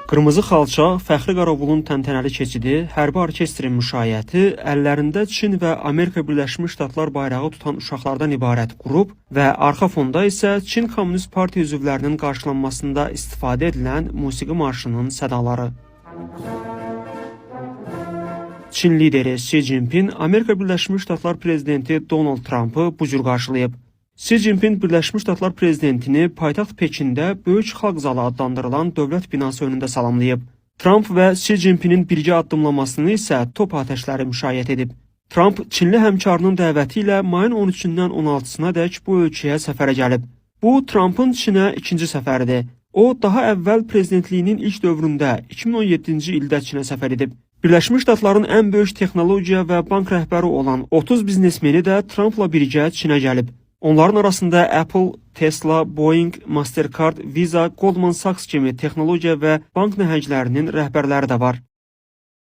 Qırmızı xalça, fəxri qaravulun təntənəli keçidi, hərbi orkestrin müşayiəti, əllərində Çin və Amerika Birləşmiş Ştatlar bayrağı tutan uşaqlardan ibarət qrup və arxa fonda isə Çin Kommunist Partiya üzvlərinin qarşılanmasında istifadə edilən musiqi marşının sədaları. Çin lideri Xi Jinping Amerika Birləşmiş Ştatlar prezidenti Donald Trump'ı bu cür qarşılayıb. Xi Jinping Birləşmiş Ştatlar prezidentini paytaxt Pekində Böyük Xalq Zalı adlandırılan dövlət binası önündə salamlayıb. Trump və Xi Jinpingin birgə addımlamasını isə top atəşləri müşayiət edib. Trump Çinli həmkarının dəvəti ilə mayın 13-dən 16-sına dək bu ölkəyə səfərə gəlib. Bu, Trump'ın Çinə ikinci səfəridir. O, daha əvvəl prezidentliyinin ilk dövründə 2017-ci ildə Çinə səfər edib. Birləşmiş Ştatların ən böyük texnologiya və bank rəhbəri olan 30 biznesmeni də Trump'la birgə Çinə gəlib. Onların arasında Apple, Tesla, Boeing, Mastercard, Visa, Goldman Sachs kimi texnologiya və bank nəhənglərinin rəhbərləri də var.